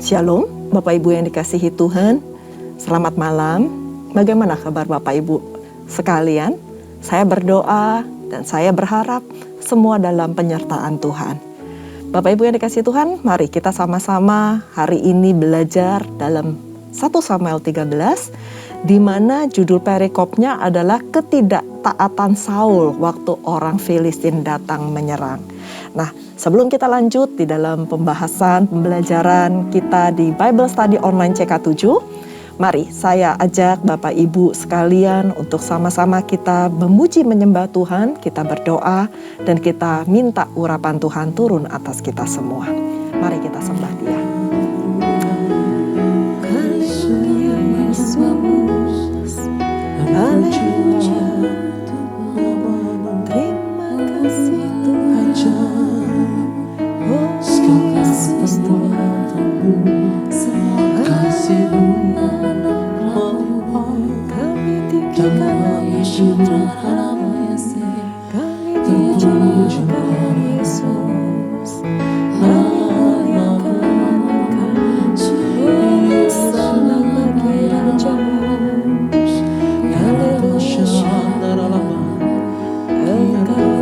Shalom, Bapak Ibu yang dikasihi Tuhan. Selamat malam. Bagaimana kabar Bapak Ibu sekalian? Saya berdoa dan saya berharap semua dalam penyertaan Tuhan. Bapak Ibu yang dikasihi Tuhan, mari kita sama-sama hari ini belajar dalam 1 Samuel 13, di mana judul perikopnya adalah ketidaktaatan Saul waktu orang Filistin datang menyerang. Nah, sebelum kita lanjut di dalam pembelajaran kita di Bible Study Online CK7, mari saya ajak Bapak Ibu sekalian untuk sama-sama kita memuji menyembah Tuhan, kita berdoa, dan kita minta urapan Tuhan turun atas kita semua. Mari kita sembah Dia. Haleluya. Terima kasih Tuhan. Yesus Tuhan, kasih-Mu kami tinggikan Yesus, kami tinggikan Yesus, memuliakan Engkau, salam bagi Raja-Mu. Haleluya, Engkau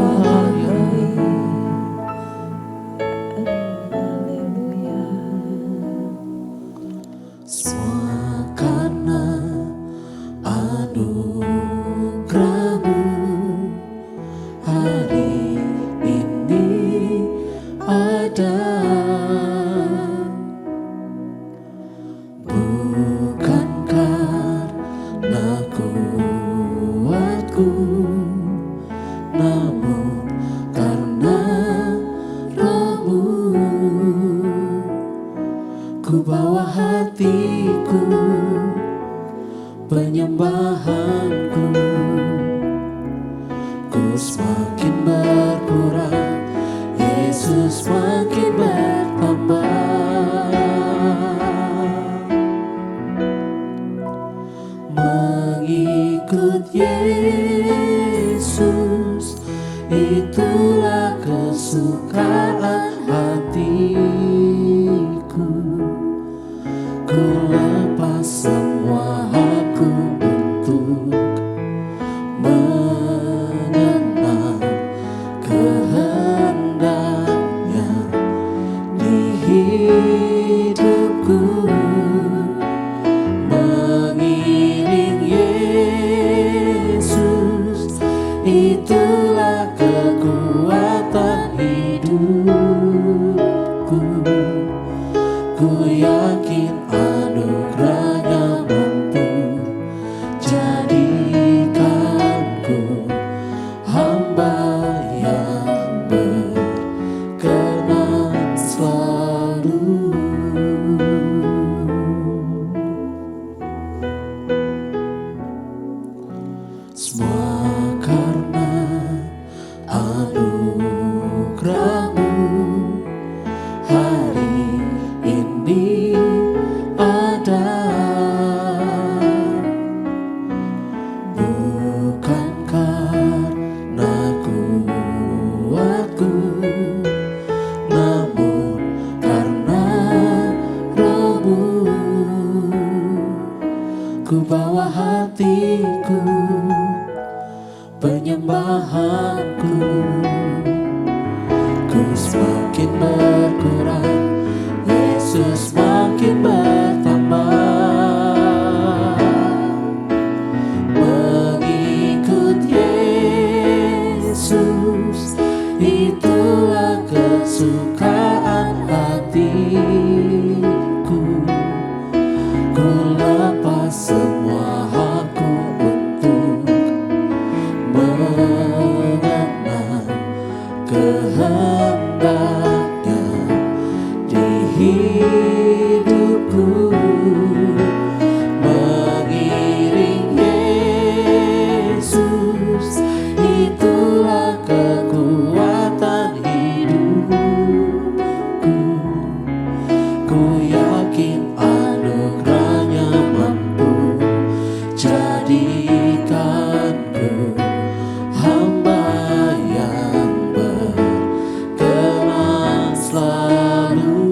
selalu.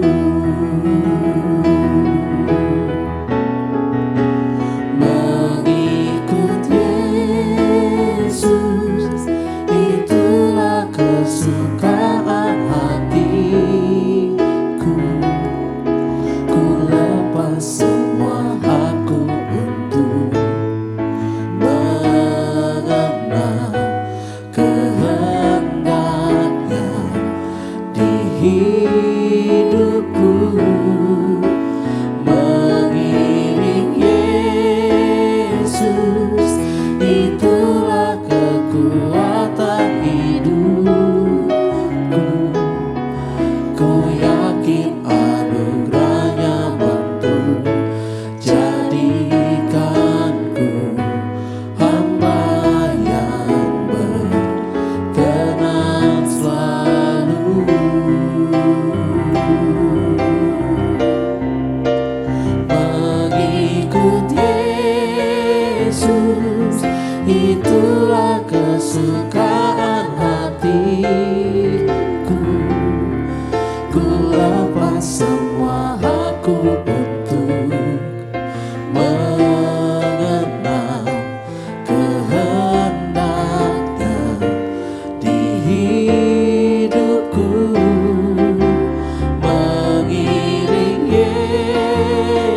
yakin anugerahnya mampu jadikanku hamba yang berkenan selalu. Mengikut Yesus itulah kesukaan hatiku. Ku lepas semua hakku untuk mengenal kehendaknya di hidupku. Mengiring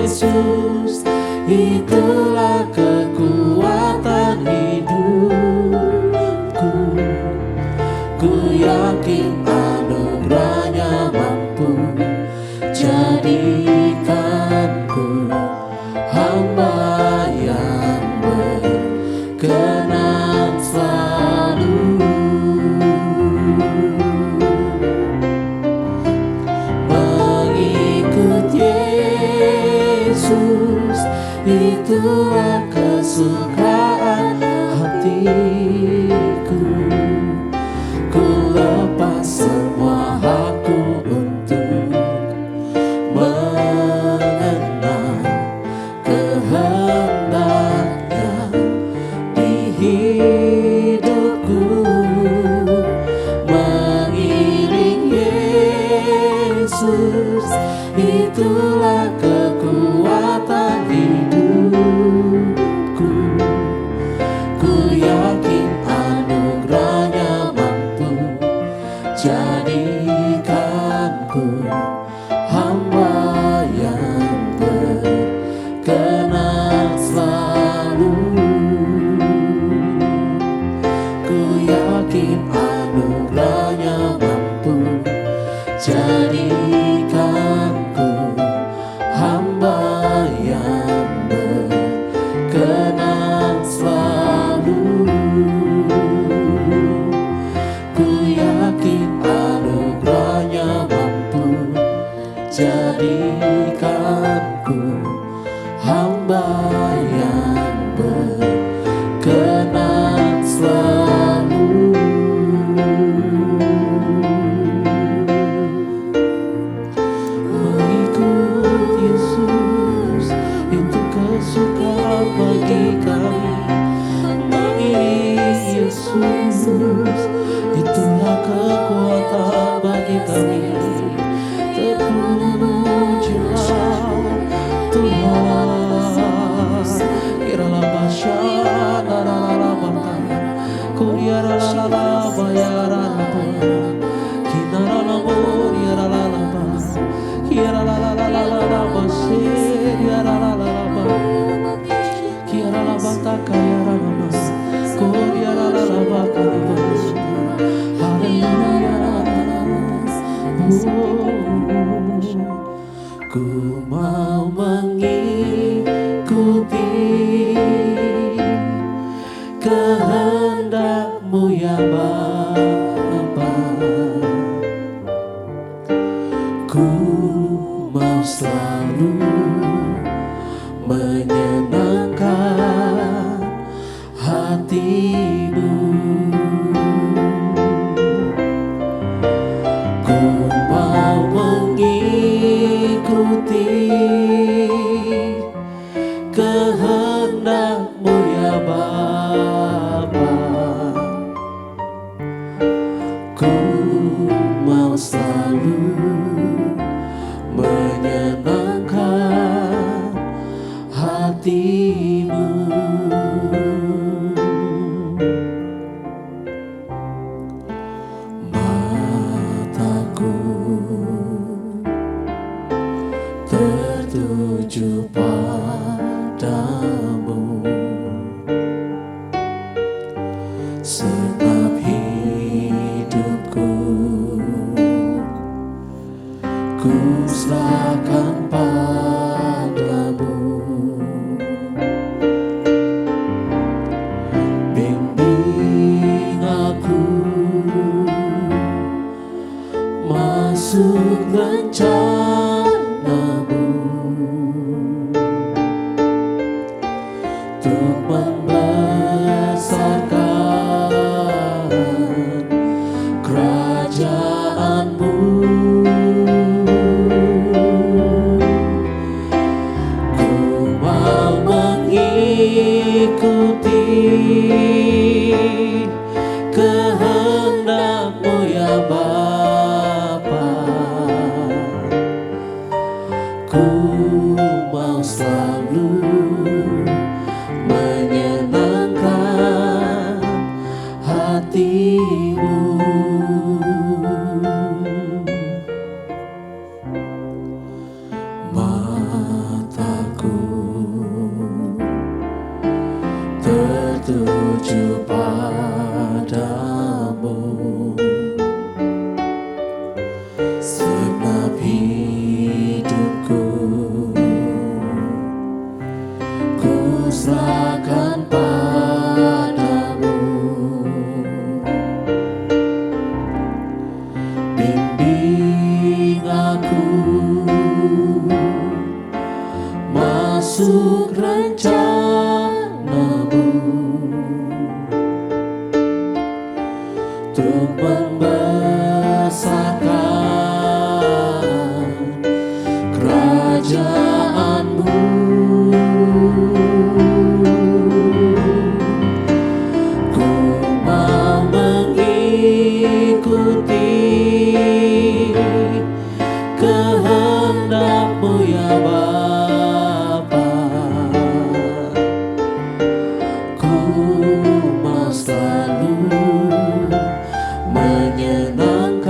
Yesus itulah kekuatan hidupku. Ku yakin anugerahnya mampu jadikanku hamba yang berkenan selalu. Mengikut Yesus itulah kesukaan hatiku. Ku lepas semua hakku untuk mengenal kehendaknya di hidupku. Mengiring Yesus itulah kekuatan hidupku. Ku yakin anugerahnya mampu jadikanku hamba yang berkenan selalu. Ku yakin anugerahnya mampu jadikanku hamba yang berkenan selalu. Ku yakin anugerahnya mampu jadikanku hamba yang berkenan selalu. Mengikut Yesus itu kesukaan bagi kami. Mengiring Yesus itulah kekuatan bagi kami. Terpujilah Tuhan. Kiralah basyana la bapa, kuriara la bayara la, kinara la moriara la ba, kiara la basiriara la ba, kiara la bata kayara la, kuriara la baka la. Haleluya. Ku mau mengikuti kehendak-Mu ya Bapa. Ku mau selalu menyenangkan hati-Mu. Ku mau mengikuti kehendak-Mu ya Bapa. Ku mau selalu menyenangkan hati-Mu. Mataku tertuju padamu, sebab hidupku ku serahkan padamu. Bimbing aku masuk rencanamu untuk membesarkan kerajaanmu. Ku mau mengikuti kehendak-Mu ya Bapa. Ku mau selalu menyenangkan hati-Mu. Mataku tertuju padamu, segenap hidupku ku serahkan padamu. Bimbing aku masuk rencana-Mu untuk membesarkan kerajaan-Mu. Ku mau mengikuti kehendak-Mu ya Bapa. Ku mau selalu menyenangkan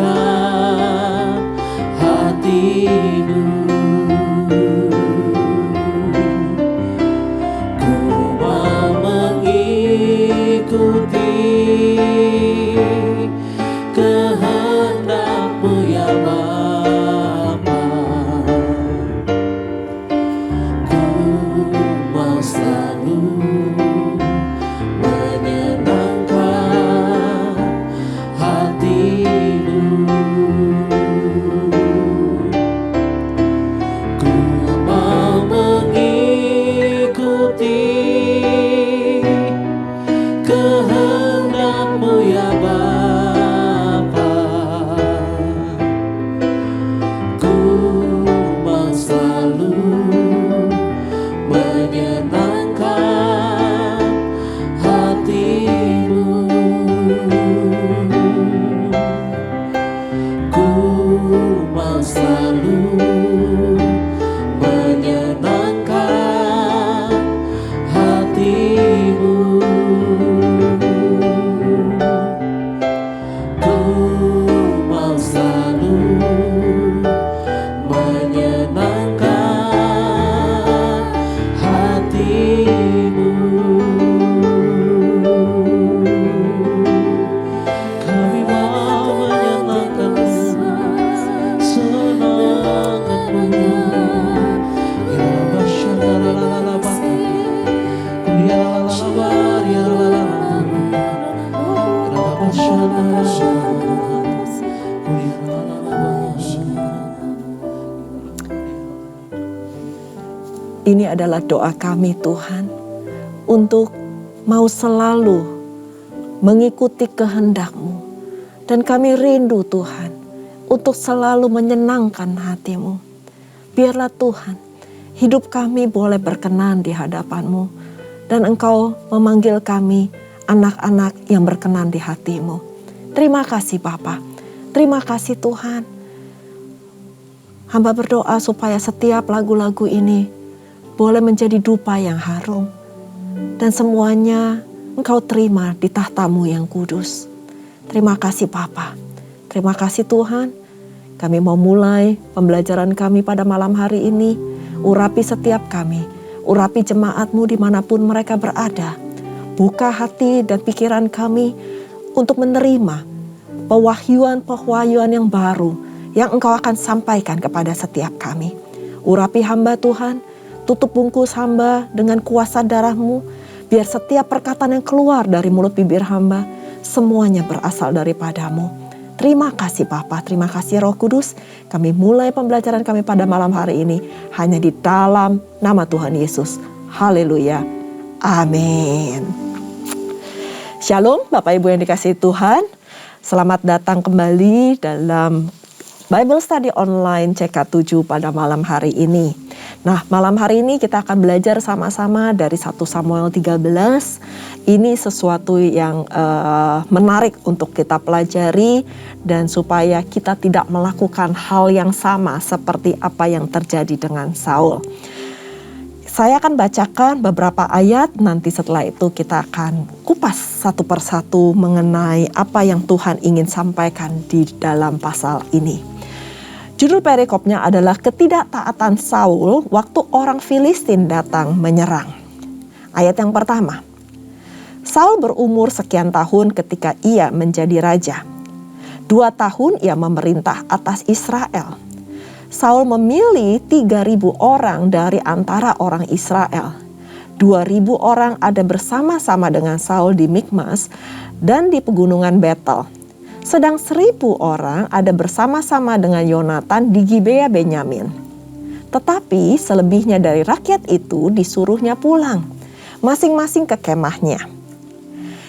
hati-Mu. Ku mau mengikuti kehendak-Mu ya Bapa. Ku mau selalu menyenangkan hati-Mu. Ku mau mengikuti kehendak-Mu ya Bapa. Ku mau selalu menyenangkan hati-Mu. Ku mau selalu menyenangkan hati-Mu. Ku mau selalu menyenangkan hati-Mu. Kami mau menyenangkan-Mu, senangkan-Mu. Ya Rabba, ya Rabba, ya Ini adalah doa kami Tuhan, untuk mau selalu mengikuti kehendak-Mu. Dan kami rindu Tuhan, untuk selalu menyenangkan hati-Mu. Biarlah Tuhan, hidup kami boleh berkenan di hadapan-Mu. Dan Engkau memanggil kami anak-anak yang berkenan di hati-Mu. Terima kasih Bapa, terima kasih Tuhan. Hamba berdoa supaya setiap lagu-lagu ini boleh menjadi dupa yang harum. Dan semuanya Engkau terima di tahta-Mu yang kudus. Terima kasih Bapa, terima kasih Tuhan. Kami mau mulai pembelajaran kami pada malam hari ini. Urapi setiap kami, urapi jemaat-Mu dimanapun mereka berada. Buka hati dan pikiran kami untuk menerima pewahyuan-pewahyuan yang baru yang Engkau akan sampaikan kepada setiap kami. Urapi hamba Tuhan, tutup bungkus hamba dengan kuasa darah-Mu, biar setiap perkataan yang keluar dari mulut bibir hamba, semuanya berasal daripada-Mu. Terima kasih Bapa, terima kasih Roh Kudus. Kami mulai pembelajaran kami pada malam hari ini hanya di dalam nama Tuhan Yesus. Haleluya. Amin. Shalom Bapak Ibu yang dikasihi Tuhan. Selamat datang kembali dalam Bible Study Online CK7 pada malam hari ini. Nah, malam hari ini kita akan belajar sama-sama dari 1 Samuel 13. Ini sesuatu yang menarik untuk kita pelajari dan supaya kita tidak melakukan hal yang sama seperti apa yang terjadi dengan Saul. Saya akan bacakan beberapa ayat, nanti setelah itu kita akan kupas satu persatu mengenai apa yang Tuhan ingin sampaikan di dalam pasal ini. Judul perikopnya adalah ketidaktaatan Saul waktu orang Filistin datang menyerang. Ayat yang pertama, Saul berumur sekian tahun ketika ia menjadi raja. 2 tahun ia memerintah atas Israel. Saul memilih 3.000 orang dari antara orang Israel. 2.000 orang ada bersama-sama dengan Saul di Mikmas dan di pegunungan Betel. Sedang 1.000 orang ada bersama-sama dengan Yonatan di Gibea Benyamin. Tetapi selebihnya dari rakyat itu disuruhnya pulang, masing-masing ke kemahnya.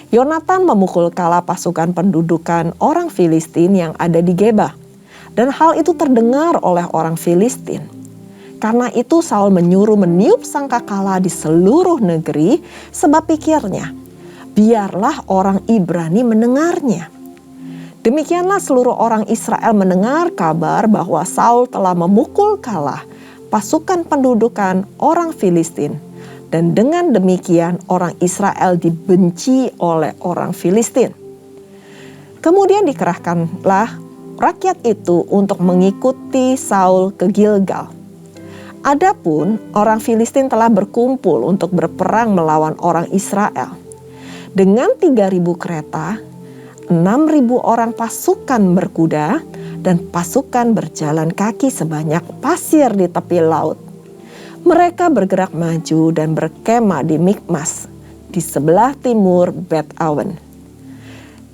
Yonatan memukul kala pasukan pendudukan orang Filistin yang ada di Geba. Dan hal itu terdengar oleh orang Filistin. Karena itu Saul menyuruh meniup sangkakala di seluruh negeri, sebab pikirnya, biarlah orang Ibrani mendengarnya. Demikianlah seluruh orang Israel mendengar kabar bahwa Saul telah memukul kalah pasukan pendudukan orang Filistin. Dan dengan demikian orang Israel dibenci oleh orang Filistin. Kemudian dikerahkanlah rakyat itu untuk mengikuti Saul ke Gilgal. Adapun orang Filistin telah berkumpul untuk berperang melawan orang Israel. Dengan 3.000 kereta, 6.000 orang pasukan berkuda, dan pasukan berjalan kaki sebanyak pasir di tepi laut. Mereka bergerak maju dan berkemah di Mikmas, di sebelah timur Bet Awen.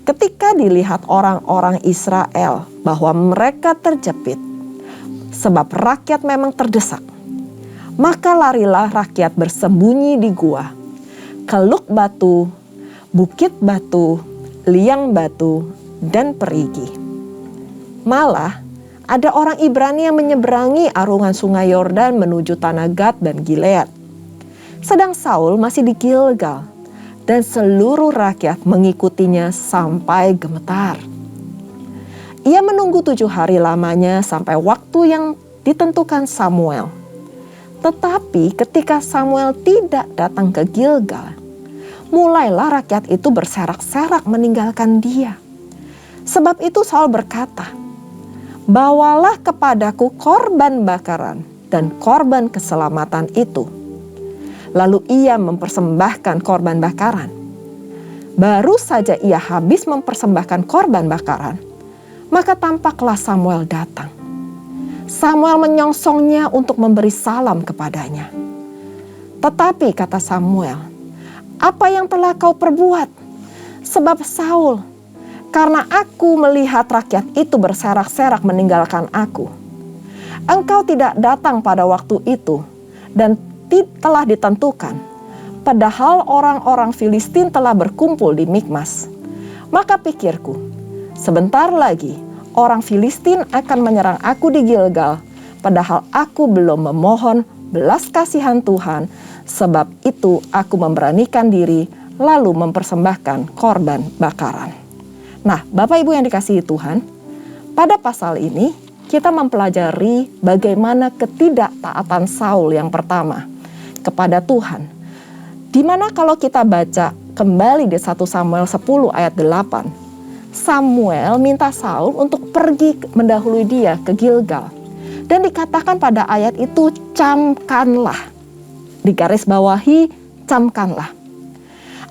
Ketika dilihat orang-orang Israel bahwa mereka terjepit, sebab rakyat memang terdesak, maka larilah rakyat bersembunyi di gua, keluk batu, bukit batu, liang batu, dan perigi. Malah ada orang Ibrani yang menyeberangi arungan sungai Yordan menuju tanah Gad dan Gilead. Sedang Saul masih di Gilgal, dan seluruh rakyat mengikutinya sampai gemetar. Ia menunggu 7 hari lamanya sampai waktu yang ditentukan Samuel. Tetapi ketika Samuel tidak datang ke Gilgal, mulailah rakyat itu berserak-serak meninggalkan dia. Sebab itu Saul berkata, bawalah kepadaku korban bakaran dan korban keselamatan itu. Lalu ia mempersembahkan korban bakaran. Baru saja ia habis mempersembahkan korban bakaran, maka tampaklah Samuel datang. Samuel menyongsongnya untuk memberi salam kepadanya. Tetapi kata Samuel, apa yang telah kau perbuat? Sebab Saul, karena aku melihat rakyat itu berserak-serak meninggalkan aku. Engkau tidak datang pada waktu itu dan telah ditentukan, padahal orang-orang Filistin telah berkumpul di Mikmas. Maka pikirku, sebentar lagi orang Filistin akan menyerang aku di Gilgal, padahal aku belum memohon belas kasihan Tuhan. Sebab itu aku memberanikan diri lalu mempersembahkan korban bakaran. Nah, Bapak Ibu yang dikasihi Tuhan, pada pasal ini kita mempelajari bagaimana ketidaktaatan Saul yang pertama kepada Tuhan. Dimana kalau kita baca kembali di 1 Samuel 10 ayat 8, Samuel minta Saul untuk pergi mendahului dia ke Gilgal. Dan dikatakan pada ayat itu, camkanlah. Digaris bawahi, camkanlah.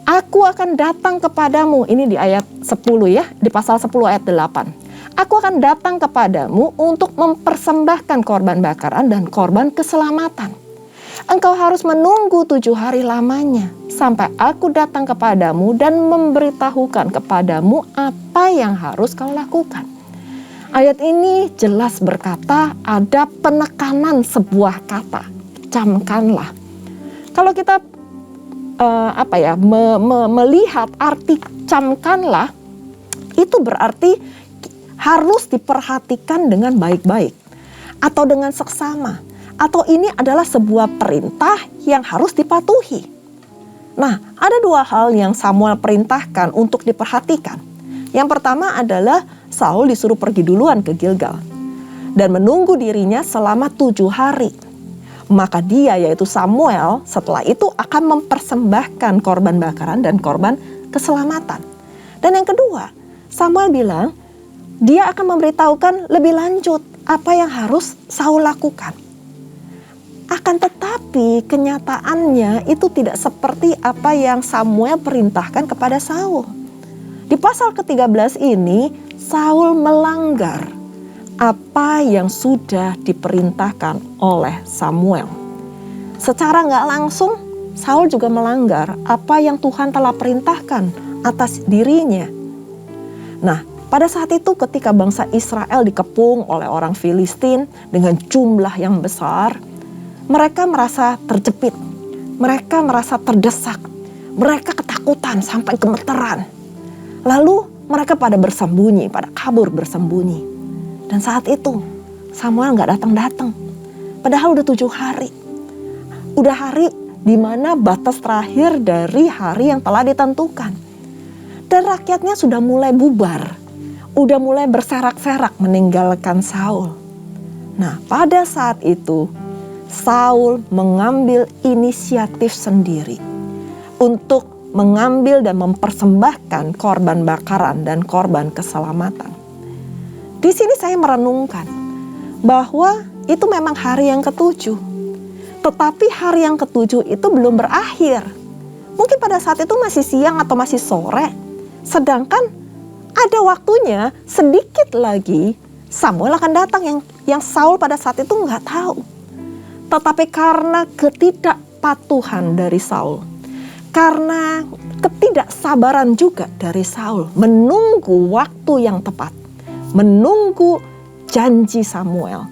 Aku akan datang kepadamu. Ini di ayat 10 ya, di pasal 10 ayat 8. Aku akan datang kepadamu untuk mempersembahkan korban bakaran dan korban keselamatan. Engkau harus menunggu 7 hari lamanya sampai aku datang kepadamu dan memberitahukan kepadamu apa yang harus kau lakukan. Ayat ini jelas berkata ada penekanan sebuah kata, camkanlah. Kalau kita melihat arti camkanlah, itu berarti harus diperhatikan dengan baik-baik atau dengan seksama, atau ini adalah sebuah perintah yang harus dipatuhi. Nah, ada dua hal yang Samuel perintahkan untuk diperhatikan. Yang pertama adalah Saul disuruh pergi duluan ke Gilgal dan menunggu dirinya selama 7 hari. Maka dia, yaitu Samuel, setelah itu akan mempersembahkan korban bakaran dan korban keselamatan. Dan yang kedua, Samuel bilang dia akan memberitahukan lebih lanjut apa yang harus Saul lakukan. Akan tetapi kenyataannya itu tidak seperti apa yang Samuel perintahkan kepada Saul. Di pasal ke-13 ini, Saul melanggar apa yang sudah diperintahkan oleh Samuel. Secara nggak langsung, Saul juga melanggar apa yang Tuhan telah perintahkan atas dirinya. Nah, pada saat itu ketika bangsa Israel dikepung oleh orang Filistin dengan jumlah yang besar, mereka merasa terjepit, mereka merasa terdesak, mereka ketakutan sampai gemeteran. Lalu mereka pada bersembunyi, pada kabur bersembunyi. Dan saat itu Samuel gak datang-datang. Padahal udah 7 hari. Udah hari di mana batas terakhir dari hari yang telah ditentukan. Dan rakyatnya sudah mulai bubar. Udah mulai berserak-serak meninggalkan Saul. Nah, pada saat itu Saul mengambil inisiatif sendiri untuk mengambil dan mempersembahkan korban bakaran dan korban keselamatan. Di sini saya merenungkan bahwa itu memang hari yang ke-7. Tetapi hari yang ke-7 itu belum berakhir. Mungkin pada saat itu masih siang atau masih sore. Sedangkan ada waktunya sedikit lagi Samuel akan datang yang Saul pada saat itu nggak tahu. Tetapi karena ketidakpatuhan dari Saul, karena ketidaksabaran juga dari Saul menunggu waktu yang tepat, menunggu janji Samuel.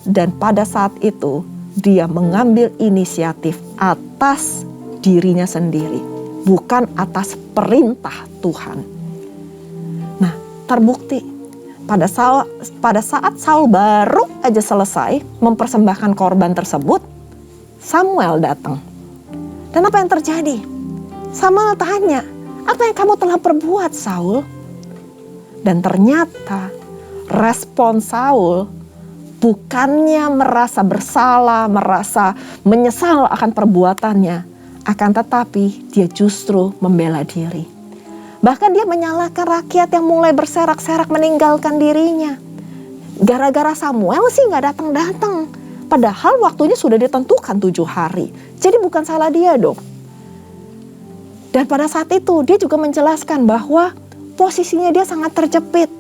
Dan pada saat itu dia mengambil inisiatif atas dirinya sendiri, bukan atas perintah Tuhan. Nah, terbukti pada saat Saul baru aja selesai mempersembahkan korban tersebut, Samuel datang. Dan apa yang terjadi? Samuel tanya, apa yang kamu telah perbuat, Saul? Dan ternyata respon Saul bukannya merasa bersalah, merasa menyesal akan perbuatannya, akan tetapi dia justru membela diri. Bahkan dia menyalahkan rakyat yang mulai berserak-serak meninggalkan dirinya. Gara-gara Samuel sih gak datang-datang. Padahal waktunya sudah ditentukan 7 hari. Jadi bukan salah dia dong. Dan pada saat itu dia juga menjelaskan bahwa posisinya dia sangat terjepit.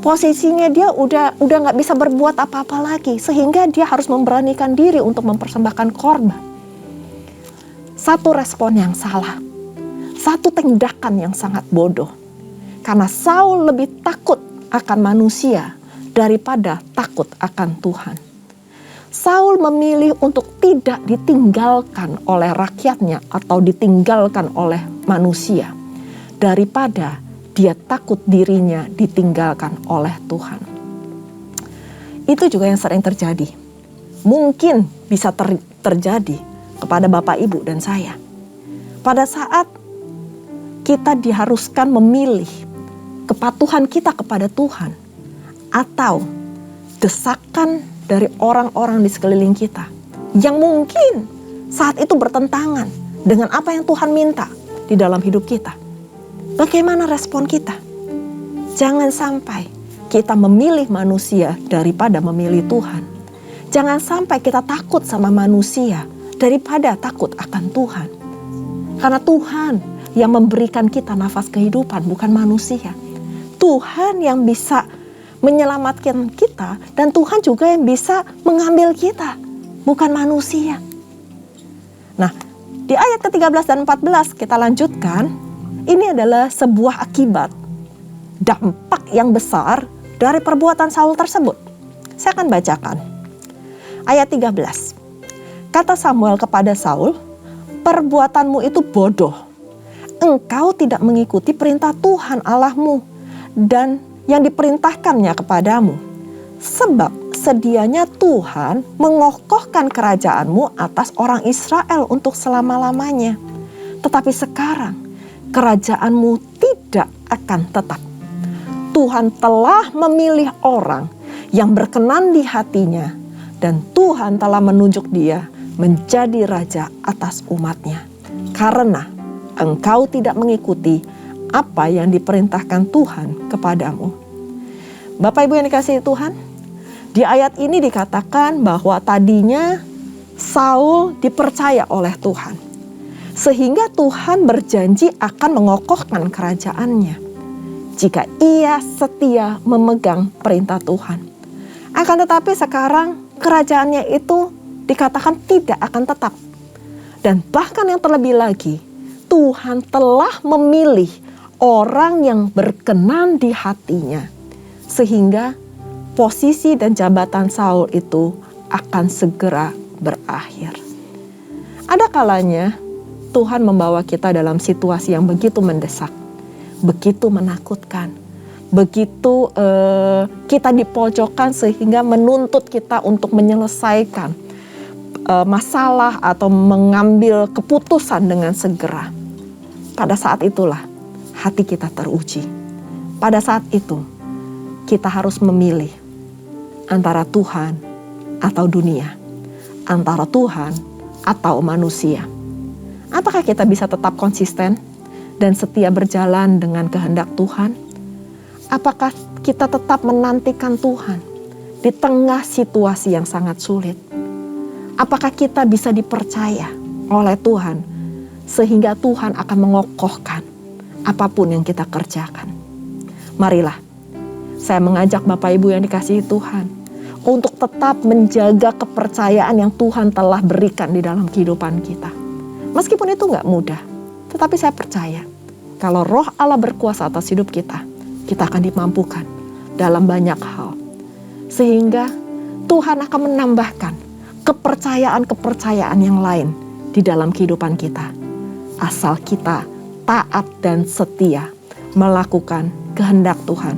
Posisinya dia udah gak bisa berbuat apa-apa lagi. Sehingga dia harus memberanikan diri untuk mempersembahkan korban. Satu respon yang salah. Satu tindakan yang sangat bodoh. Karena Saul lebih takut akan manusia daripada takut akan Tuhan. Saul memilih untuk tidak ditinggalkan oleh rakyatnya atau ditinggalkan oleh manusia daripada dia takut dirinya ditinggalkan oleh Tuhan. Itu juga yang sering terjadi. Mungkin bisa terjadi kepada Bapak, Ibu, dan saya. Pada saat kita diharuskan memilih kepatuhan kita kepada Tuhan atau desakan dari orang-orang di sekeliling kita yang mungkin saat itu bertentangan dengan apa yang Tuhan minta di dalam hidup kita. Bagaimana respon kita? Jangan sampai kita memilih manusia daripada memilih Tuhan. Jangan sampai kita takut sama manusia daripada takut akan Tuhan. Karena Tuhan yang memberikan kita nafas kehidupan, bukan manusia. Tuhan yang bisa menyelamatkan kita, dan Tuhan juga yang bisa mengambil kita, bukan manusia. Nah, di ayat ke-13 dan 14 kita lanjutkan. Ini adalah sebuah akibat, dampak yang besar dari perbuatan Saul tersebut. Saya akan bacakan. Ayat 13. Kata Samuel kepada Saul, perbuatanmu itu bodoh. Engkau tidak mengikuti perintah Tuhan Allahmu dan yang diperintahkannya kepadamu. Sebab sedianya Tuhan mengokohkan kerajaanmu atas orang Israel untuk selama-lamanya. Tetapi sekarang kerajaanmu tidak akan tetap. Tuhan telah memilih orang yang berkenan di hatinya dan Tuhan telah menunjuk dia menjadi raja atas umatnya. Karena engkau tidak mengikuti apa yang diperintahkan Tuhan kepadamu. Bapak Ibu yang dikasihi Tuhan, di ayat ini dikatakan bahwa tadinya Saul dipercaya oleh Tuhan. Sehingga Tuhan berjanji akan mengokohkan kerajaannya jika ia setia memegang perintah Tuhan. Akan tetapi sekarang kerajaannya itu dikatakan tidak akan tetap. Dan bahkan yang terlebih lagi, Tuhan telah memilih orang yang berkenan di hatinya. Sehingga posisi dan jabatan Saul itu akan segera berakhir. Ada kalanya Tuhan membawa kita dalam situasi yang begitu mendesak, begitu menakutkan, begitu kita dipojokkan sehingga menuntut kita untuk menyelesaikan masalah atau mengambil keputusan dengan segera. Pada saat itulah hati kita teruji. Pada saat itu kita harus memilih antara Tuhan atau dunia, antara Tuhan atau manusia. Apakah kita bisa tetap konsisten dan setia berjalan dengan kehendak Tuhan? Apakah kita tetap menantikan Tuhan di tengah situasi yang sangat sulit? Apakah kita bisa dipercaya oleh Tuhan sehingga Tuhan akan mengokohkan apapun yang kita kerjakan? Marilah, saya mengajak Bapak Ibu yang dikasihi Tuhan untuk tetap menjaga kepercayaan yang Tuhan telah berikan di dalam kehidupan kita. Meskipun itu gak mudah, tetapi saya percaya kalau Roh Allah berkuasa atas hidup kita, kita akan dimampukan dalam banyak hal. Sehingga Tuhan akan menambahkan kepercayaan-kepercayaan yang lain di dalam kehidupan kita. Asal kita taat dan setia melakukan kehendak Tuhan,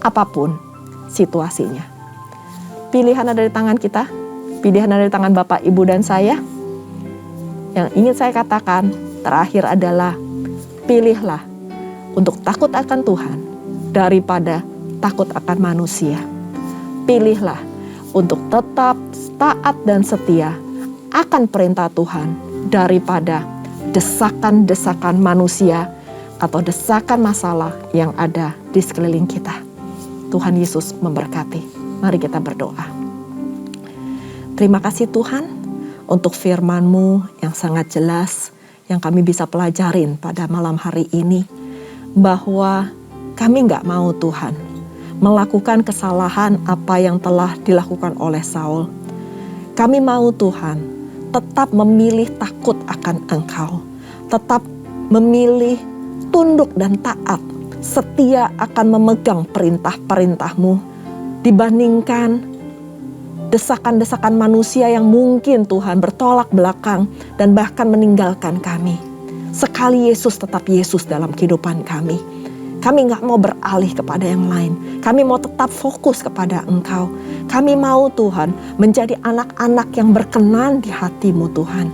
apapun situasinya. Pilihan ada di tangan kita, pilihan ada di tangan Bapak, Ibu, dan saya. Yang ingin saya katakan terakhir adalah pilihlah untuk takut akan Tuhan daripada takut akan manusia. Pilihlah untuk tetap taat dan setia akan perintah Tuhan daripada desakan-desakan manusia atau desakan masalah yang ada di sekeliling kita. Tuhan Yesus memberkati. Mari kita berdoa. Terima kasih Tuhan untuk firman-Mu yang sangat jelas yang kami bisa pelajarin pada malam hari ini, bahwa kami gak mau Tuhan melakukan kesalahan apa yang telah dilakukan oleh Saul. Kami mau Tuhan tetap memilih takut akan Engkau, tetap memilih tunduk dan taat, setia akan memegang perintah-perintah-Mu dibandingkan desakan-desakan manusia yang mungkin Tuhan bertolak belakang dan bahkan meninggalkan kami. Sekali Yesus tetap Yesus dalam kehidupan kami. Kami gak mau beralih kepada yang lain. Kami mau tetap fokus kepada Engkau. Kami mau Tuhan menjadi anak-anak yang berkenan di hati-Mu Tuhan.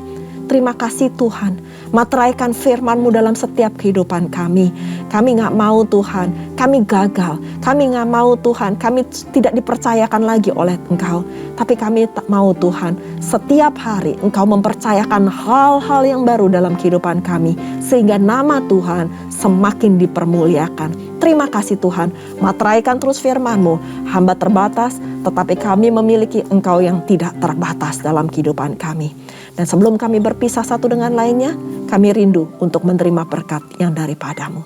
Terima kasih Tuhan, materaikan firman-Mu dalam setiap kehidupan kami. Kami gak mau Tuhan, kami gagal. Kami gak mau Tuhan, kami tidak dipercayakan lagi oleh Engkau. Tapi kami tak mau Tuhan, setiap hari Engkau mempercayakan hal-hal yang baru dalam kehidupan kami. Sehingga nama Tuhan semakin dipermuliakan. Terima kasih Tuhan, materaikan terus firman-Mu. Hamba terbatas, tetapi kami memiliki Engkau yang tidak terbatas dalam kehidupan kami. Dan sebelum kami berpisah satu dengan lainnya, kami rindu untuk menerima berkat yang daripada-Mu.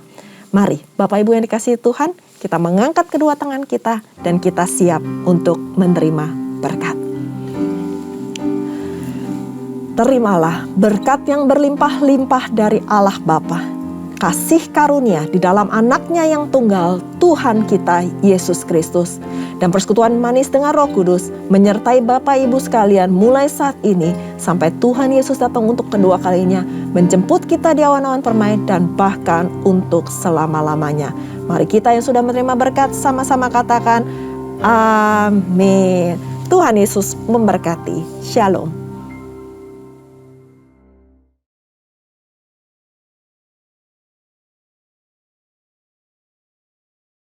Mari Bapak Ibu yang dikasihi Tuhan, kita mengangkat kedua tangan kita dan kita siap untuk menerima berkat. Terimalah berkat yang berlimpah-limpah dari Allah Bapa, kasih karunia di dalam anaknya yang tunggal, Tuhan kita Yesus Kristus, dan persekutuan manis dengan Roh Kudus menyertai Bapak Ibu sekalian mulai saat ini sampai Tuhan Yesus datang untuk kedua kalinya, menjemput kita di awan-awan permai dan bahkan untuk selama-lamanya. Mari kita yang sudah menerima berkat sama-sama katakan amin. Tuhan Yesus memberkati. Shalom.